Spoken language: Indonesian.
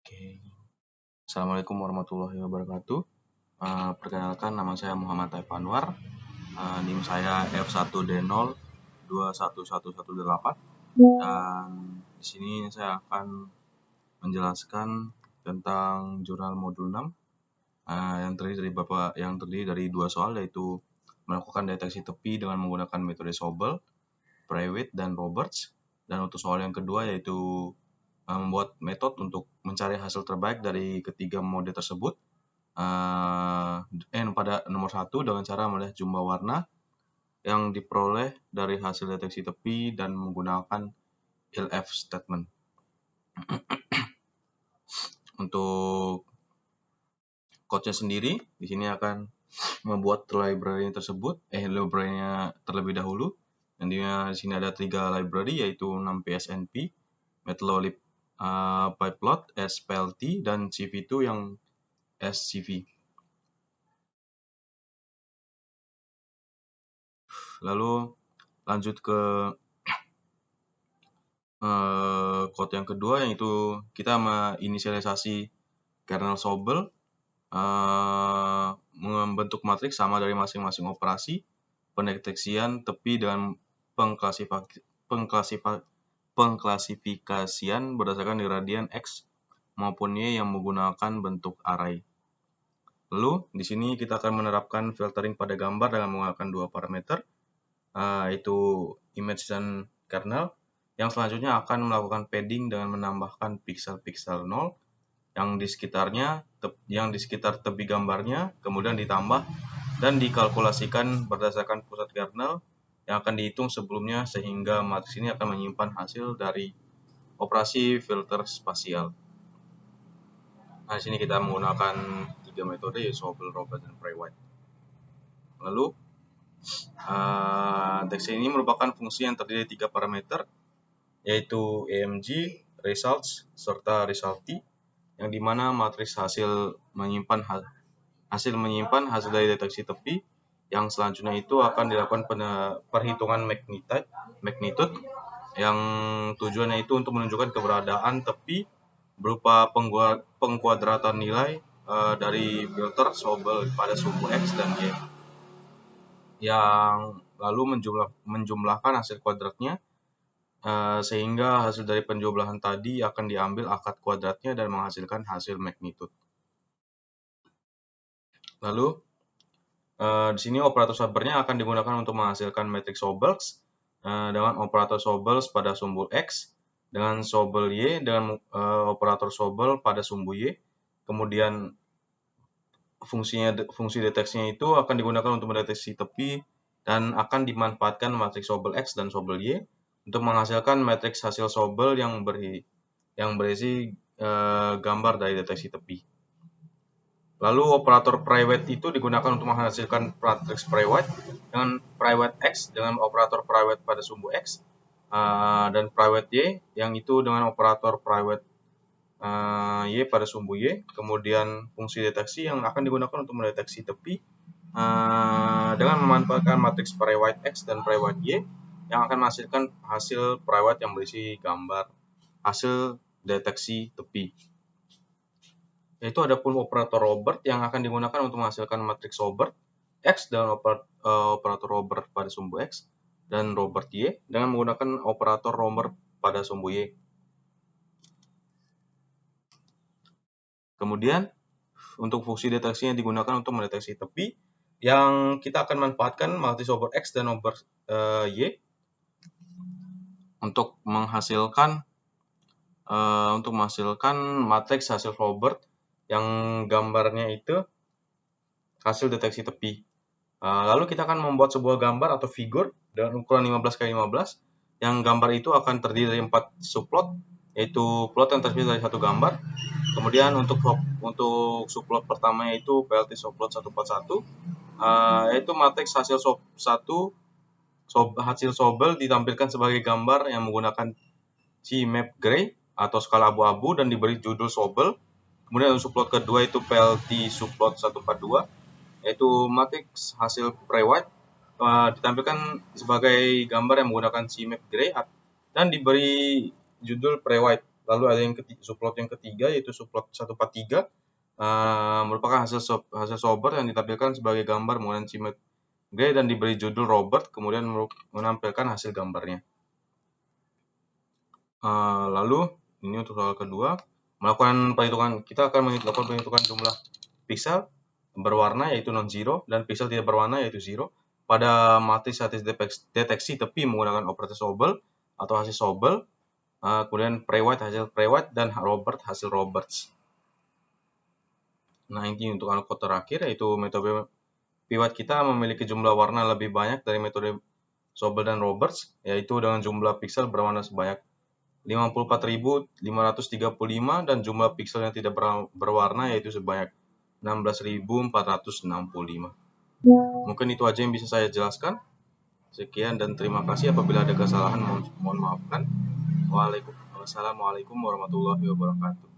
Oke. Assalamualaikum warahmatullahi wabarakatuh. Perkenalkan, nama saya Muhammad Taif Anwar. NIM saya F1D0 21118. Dan di sini saya akan menjelaskan tentang jurnal modul 6 yang terdiri dari dua soal, yaitu melakukan deteksi tepi dengan menggunakan metode Sobel, Prewitt, dan Roberts. Dan untuk soal yang kedua yaitu membuat metode untuk mencari hasil terbaik dari ketiga mode tersebut. Pada nomor 1 dengan cara melihat jumlah warna yang diperoleh dari hasil deteksi tepi dan menggunakan elif statement. Untuk code-nya sendiri, di sini akan membuat library tersebut, library-nya terlebih dahulu. Dan di sini ada 3 library, yaitu numpy-snp, matplotlib, pyplot, splt, dan cv2 yang scv. Lalu lanjut ke code yang kedua, yaitu kita menginisialisasi kernel Sobel, membentuk matriks sama dari masing-masing operasi, pendeteksian tepi dengan pengklasifikasian berdasarkan gradien X maupun Y yang menggunakan bentuk array. Lalu di sini kita akan menerapkan filtering pada gambar dengan menggunakan dua parameter, yaitu image dan kernel. Yang selanjutnya akan melakukan padding dengan menambahkan piksel-piksel 0 yang di sekitar tepi gambarnya, kemudian ditambah dan dikalkulasikan berdasarkan pusat kernel yang akan dihitung sebelumnya, sehingga matriks ini akan menyimpan hasil dari operasi filter spasial. Nah, di sini kita menggunakan 3 metode, yaitu Sobel, Roberts, dan Prewitt. Lalu deteksi ini merupakan fungsi yang terdiri dari 3 parameter, yaitu EMG, results, serta result, yang dimana matriks hasil menyimpan hasil dari deteksi tepi. Yang selanjutnya itu akan dilakukan perhitungan magnitude yang tujuannya itu untuk menunjukkan keberadaan tepi berupa pengkuadratan nilai dari filter Sobel pada sumbu X dan Y, yang lalu menjumlahkan hasil kuadratnya, sehingga hasil dari penjumlahan tadi akan diambil akar kuadratnya dan menghasilkan hasil magnitude. Lalu di sini operator Sobelnya akan digunakan untuk menghasilkan matriks Sobel dengan operator Sobel pada sumbu X, dengan Sobel Y dengan operator Sobel pada sumbu Y. Kemudian fungsi deteksinya itu akan digunakan untuk mendeteksi tepi dan akan dimanfaatkan matriks Sobel X dan Sobel Y untuk menghasilkan matriks hasil Sobel yang berisi gambar dari deteksi tepi. Lalu operator Prewitt itu digunakan untuk menghasilkan matriks Prewitt dengan Prewitt X dengan operator Prewitt pada sumbu X, dan Prewitt Y yang itu dengan operator Prewitt Y pada sumbu Y. Kemudian fungsi deteksi yang akan digunakan untuk mendeteksi tepi dengan memanfaatkan matriks Prewitt X dan Prewitt Y yang akan menghasilkan hasil Prewitt yang berisi gambar hasil deteksi tepi. Yaitu adapun operator Robert yang akan digunakan untuk menghasilkan matriks Robert X dengan operator Robert pada sumbu X dan Robert Y dengan menggunakan operator Robert pada sumbu Y. Kemudian untuk fungsi deteksi yang digunakan untuk mendeteksi tepi, yang kita akan manfaatkan matriks Robert X dan Robert Y untuk menghasilkan matriks hasil Robert yang gambarnya itu hasil deteksi tepi. Lalu kita akan membuat sebuah gambar atau figur dengan ukuran 15x15 yang gambar itu akan terdiri dari 4 subplot, yaitu plot yang terdiri dari satu gambar. Kemudian untuk subplot pertama yaitu PLT subplot 141, yaitu matriks hasil hasil Sobel ditampilkan sebagai gambar yang menggunakan CMap gray atau skala abu-abu dan diberi judul Sobel. Kemudian untuk subplot kedua itu PLT subplot 142, yaitu matriks hasil Prewitt ditampilkan sebagai gambar yang menggunakan CMap gray dan diberi judul Prewitt. Lalu ada yang subplot yang ketiga yaitu subplot 143, merupakan hasil solver yang ditampilkan sebagai gambar menggunakan CMake Gray dan diberi judul Robert, kemudian menampilkan hasil gambarnya. Lalu ini untuk soal kedua, kita akan melakukan penghitungan jumlah piksel berwarna yaitu non-zero dan piksel tidak berwarna yaitu zero pada matriks deteksi tepi menggunakan operator Sobel atau hasil Sobel, kemudian pre-white hasil pre-white dan Robert hasil Roberts. Nah, ini untuk anekdot terakhir yaitu metode pivot kita memiliki jumlah warna lebih banyak dari metode Sobel dan Roberts, yaitu dengan jumlah piksel berwarna sebanyak 54.535 dan jumlah piksel yang tidak berwarna yaitu sebanyak 16.465. Mungkin itu aja yang bisa saya jelaskan. Sekian dan terima kasih. Apabila ada kesalahan mohon maafkan. Wassalamualaikum warahmatullahi wabarakatuh.